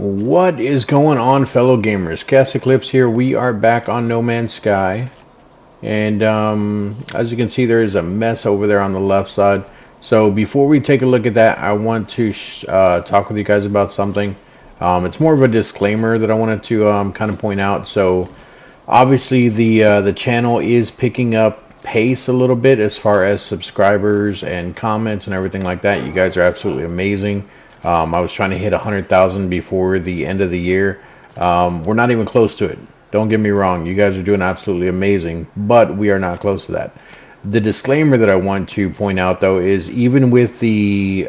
What is going on, fellow gamers? ChaosEclipse here. We are back on No Man's Sky. And as you can see, there is a mess over there on the left side. So before we take a look at that, I want to talk with you guys about something. It's more of a disclaimer that I wanted to kind of point out. So obviously the channel is picking up pace a little bit as far as subscribers and comments and everything like that. You guys are absolutely amazing. I was trying to hit 100,000 before the end of the year. We're not even close to it. Don't get me wrong. You guys are doing absolutely amazing, but we are not close to that. The disclaimer that I want to point out, though, is even with the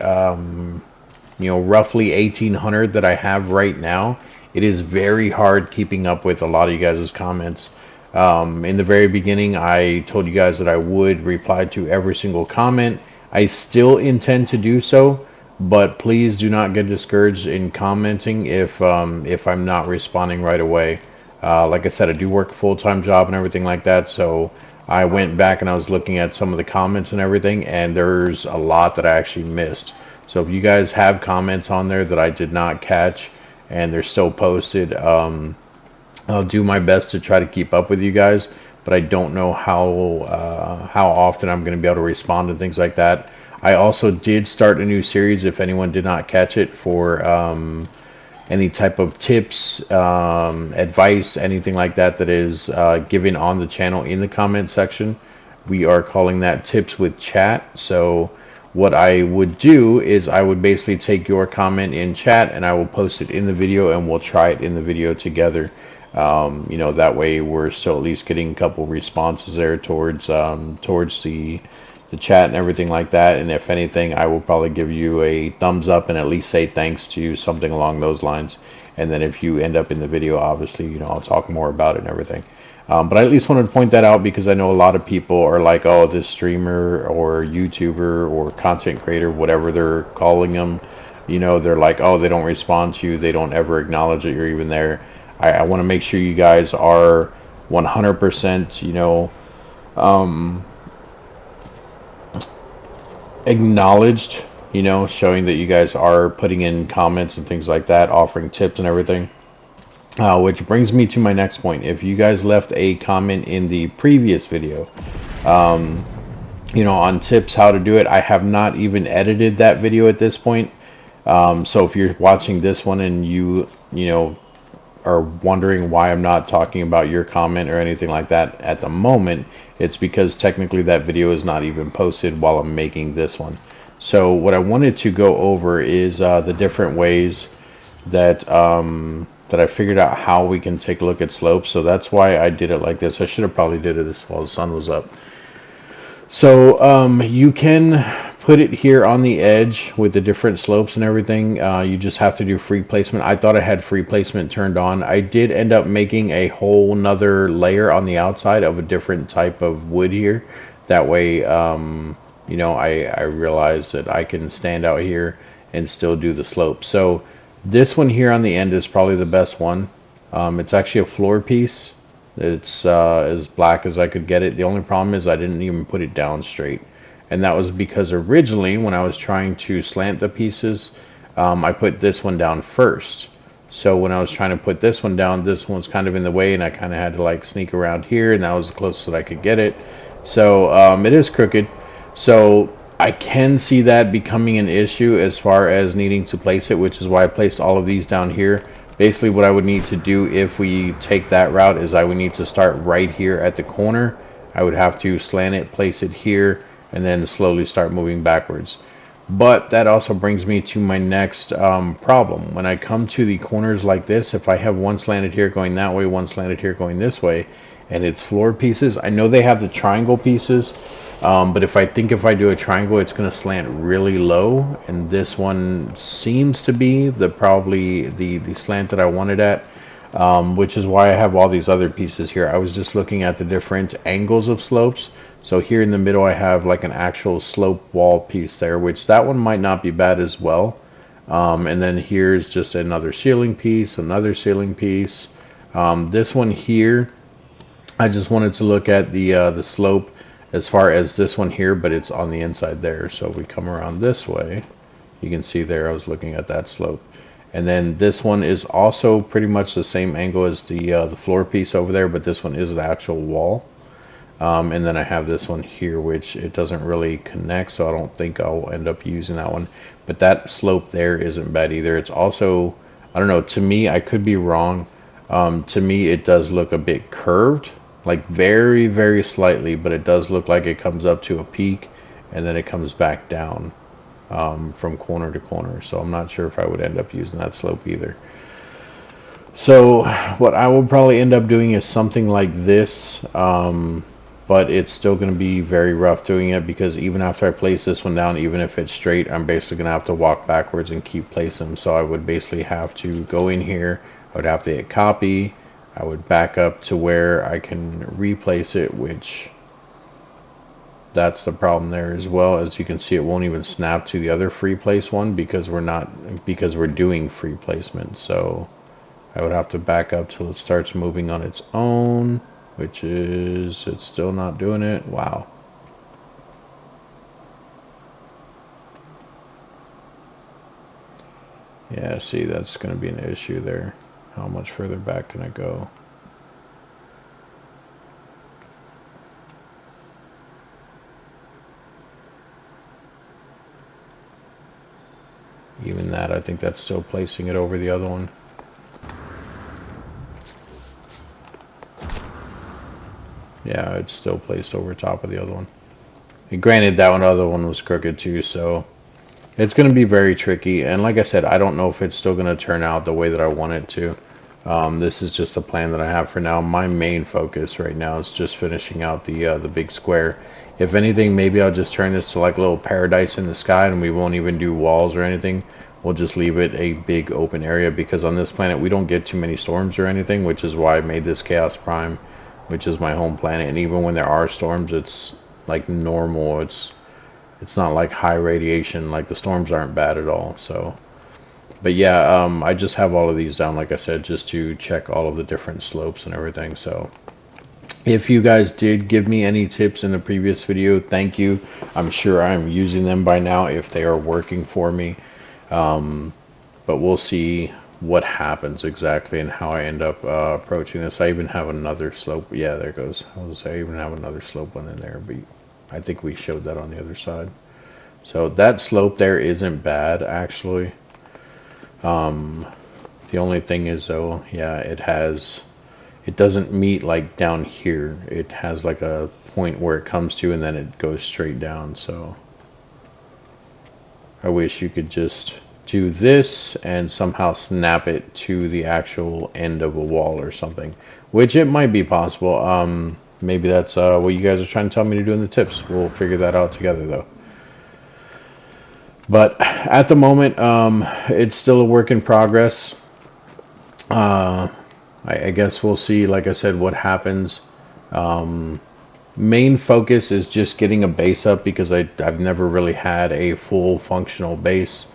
roughly 1,800 that I have right now, it is very hard keeping up with a lot of you guys' comments. In the very beginning, I told you guys that I would reply to every single comment. I still intend to do so, but please do not get discouraged in commenting if I'm not responding right away. Like I said, I do work a full-time job and everything like that, so I went back and I was looking at some of the comments and everything, and there's a lot that I actually missed. So if you guys have comments on there that I did not catch and they're still posted, I'll do my best to try to keep up with you guys, but I don't know how often I'm going to be able to respond and things like that. I also did start a new series, if anyone did not catch it, for any type of tips, advice, anything like that that is given on the channel in the comment section. We are calling that Tips with Chat. So what I would do is I would basically take your comment in chat and I will post it in the video, and we'll try it in the video together. That way we're still at least getting a couple responses there towards the chat and everything like that. And if anything, I will probably give you a thumbs up and at least say thanks to you, something along those lines. And then if you end up in the video, obviously, I'll talk more about it and everything. But I at least wanted to point that out because I know a lot of people are like, oh, this streamer or YouTuber or content creator, whatever they're calling them, they're like, oh, they don't respond to you, they don't ever acknowledge that you're even there. I want to make sure you guys are 100%, acknowledged, showing that you guys are putting in comments and things like that, offering tips and everything. Which brings me to my next point. If you guys left a comment in the previous video, on tips how to do it, I have not even edited that video at this point. So if you're watching this one and you are wondering why I'm not talking about your comment or anything like that at the moment, it's because technically that video is not even posted while I'm making this one. So what I wanted to go over is the different ways that that I figured out how we can take a look at slopes. So that's why I did it like this. I should have probably did it while the sun was up. So you can put it here on the edge with the different slopes and everything. You just have to do free placement. I thought I had free placement turned on. I did end up making a whole nother layer on the outside of a different type of wood here. That way, I realized that I can stand out here and still do the slope. So this one here on the end is probably the best one. It's actually a floor piece. It's as black as I could get it. The only problem is I didn't even put it down straight. And that was because originally when I was trying to slant the pieces, I put this one down first. So when I was trying to put this one down, this one's kind of in the way, and I kind of had to like sneak around here, and that was the closest that I could get it. So it is crooked. So I can see that becoming an issue as far as needing to place it, which is why I placed all of these down here. Basically what I would need to do if we take that route is I would need to start right here at the corner. I would have to slant it, place it here, and then slowly start moving backwards. But that also brings me to my next problem. When I come to the corners like this, if I have one slanted here going that way, one slanted here going this way, and it's floor pieces, I know they have the triangle pieces, but if I do a triangle, it's going to slant really low, and this one seems to be probably the slant that I wanted at, which is why I have all these other pieces here. I was just looking at the different angles of slopes. So here in the middle I have like an actual slope wall piece there, which that one might not be bad as well. And then here's just another ceiling piece, another ceiling piece. This one here, I just wanted to look at the slope as far as this one here, but it's on the inside there. So if we come around this way, you can see there I was looking at that slope. And then this one is also pretty much the same angle as the floor piece over there, but this one is the actual wall. And then I have this one here, which it doesn't really connect, so I don't think I'll end up using that one. But that slope there isn't bad either. It's also, I don't know, to me, I could be wrong. To me, it does look a bit curved, like very, very slightly, but it does look like it comes up to a peak and then it comes back down from corner to corner. So I'm not sure if I would end up using that slope either. So what I will probably end up doing is something like this. But it's still going to be very rough doing it, because even after I place this one down, even if it's straight, I'm basically going to have to walk backwards and keep placing them. So I would basically have to go in here, I would have to hit copy, I would back up to where I can replace it, which that's the problem there as well. As you can see, it won't even snap to the other free place one because we're doing free placement. So I would have to back up till it starts moving on its own, which is, it's still not doing it. Wow. Yeah, see, that's going to be an issue there. How much further back can I go? Even that, I think that's still placing it over the other one. Yeah, it's still placed over top of the other one. And granted, that other one was crooked too, so it's going to be very tricky. And like I said, I don't know if it's still going to turn out the way that I want it to. This is just a plan that I have for now. My main focus right now is just finishing out the big square. If anything, maybe I'll just turn this to like a little paradise in the sky, and we won't even do walls or anything. We'll just leave it a big open area, because on this planet we don't get too many storms or anything, which is why I made this Chaos Prime, which is my home planet. And even when there are storms, it's like normal. It's not like high radiation. Like, the storms aren't bad at all. So, but yeah, I just have all of these down, like I said, just to check all of the different slopes and everything. So if you guys did give me any tips in the previous video, thank you. I'm sure I'm using them by now if they are working for me. But we'll see what happens exactly and how I end up approaching this. I even have another slope. Yeah, there it goes. I even have another slope one in there, but I think we showed that on the other side. So that slope there isn't bad, actually. The only thing is, though, yeah, it doesn't meet like down here. It has like a point where it comes to, and then it goes straight down. So I wish you could just do this and somehow snap it to the actual end of a wall or something, which it might be possible. Maybe that's what you guys are trying to tell me to do in the tips. We'll figure that out together, though. But at the moment, it's still a work in progress. I guess we'll see, like I said, what happens. Main focus is just getting a base up, because I've never really had a full functional base.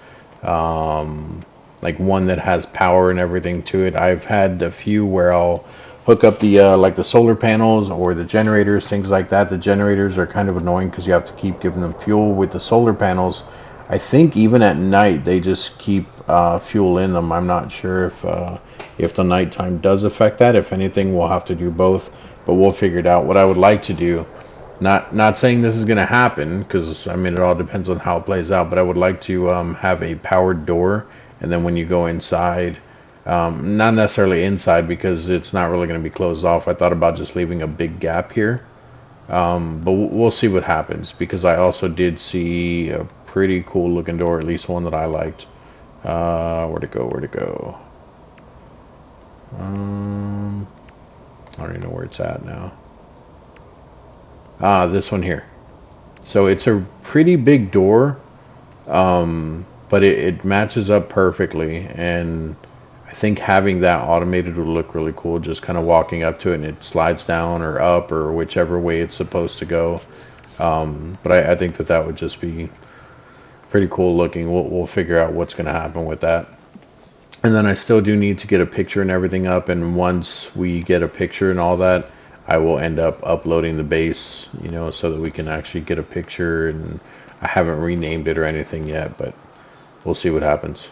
Like one that has power and everything to it. I've had a few where I'll hook up the like the solar panels or the generators, things like that. The generators are kind of annoying because you have to keep giving them fuel. With the solar panels, I think even at night they just keep fuel in them. I'm not sure if the nighttime does affect that. If anything, we'll have to do both, but we'll figure it out. What I would like to do, not saying this is going to happen, because I mean it all depends on how it plays out, but I would like to have a powered door, and then when you go inside, not necessarily inside because it's not really going to be closed off. I thought about just leaving a big gap here, but we'll see what happens, because I also did see a pretty cool looking door, at least one that I liked. Where'd it go? I don't even know where it's at now. This one here. So it's a pretty big door, but it matches up perfectly, and I think having that automated would look really cool. Just kind of walking up to it and it slides down or up or whichever way it's supposed to go. But I think that would just be pretty cool looking. We'll figure out what's going to happen with that. And then I still do need to get a picture and everything up, and once we get a picture and all that, I will end up uploading the base, you know, so that we can actually get a picture. And I haven't renamed it or anything yet, but we'll see what happens.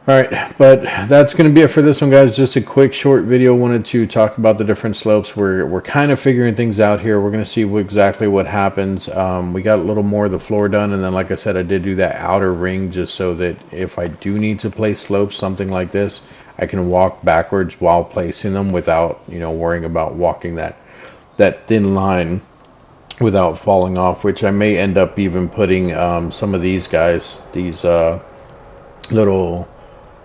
All right, but that's going to be it for this one, guys. Just a quick, short video. Wanted to talk about the different slopes. We're kind of figuring things out here. We're going to see exactly what happens. We got a little more of the floor done, and then, like I said, I did do that outer ring just so that if I do need to place slopes, something like this, I can walk backwards while placing them without, worrying about walking that thin line without falling off. Which I may end up even putting some of these guys, these little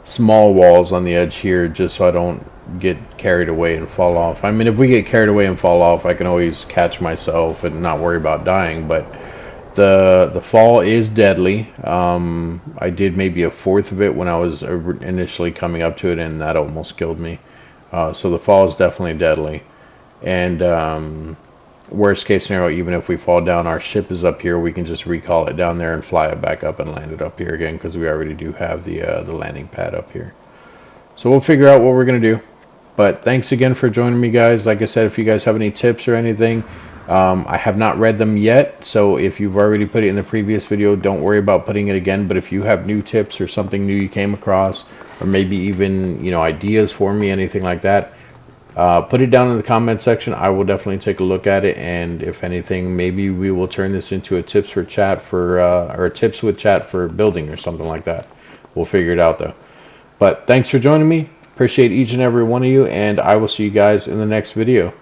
small walls on the edge here, just so I don't get carried away and fall off. I mean, if we get carried away and fall off, I can always catch myself and not worry about dying, but the fall is deadly. I did maybe a fourth of it when I was initially coming up to it, and that almost killed me. So the fall is definitely deadly. And worst case scenario, even if we fall down, our ship is up here, we can just recall it down there and fly it back up and land it up here again, because we already do have the landing pad up here. So we'll figure out what we're going to do. But thanks again for joining me, guys. Like I said, if you guys have any tips or anything, I have not read them yet, so if you've already put it in the previous video, don't worry about putting it again. But if you have new tips or something new you came across, or maybe even ideas for me, anything like that, put it down in the comment section. I will definitely take a look at it, and if anything, maybe we will turn this into a tips for chat for or a tips with chat for building or something like that. We'll figure it out though. But thanks for joining me. Appreciate each and every one of you, and I will see you guys in the next video.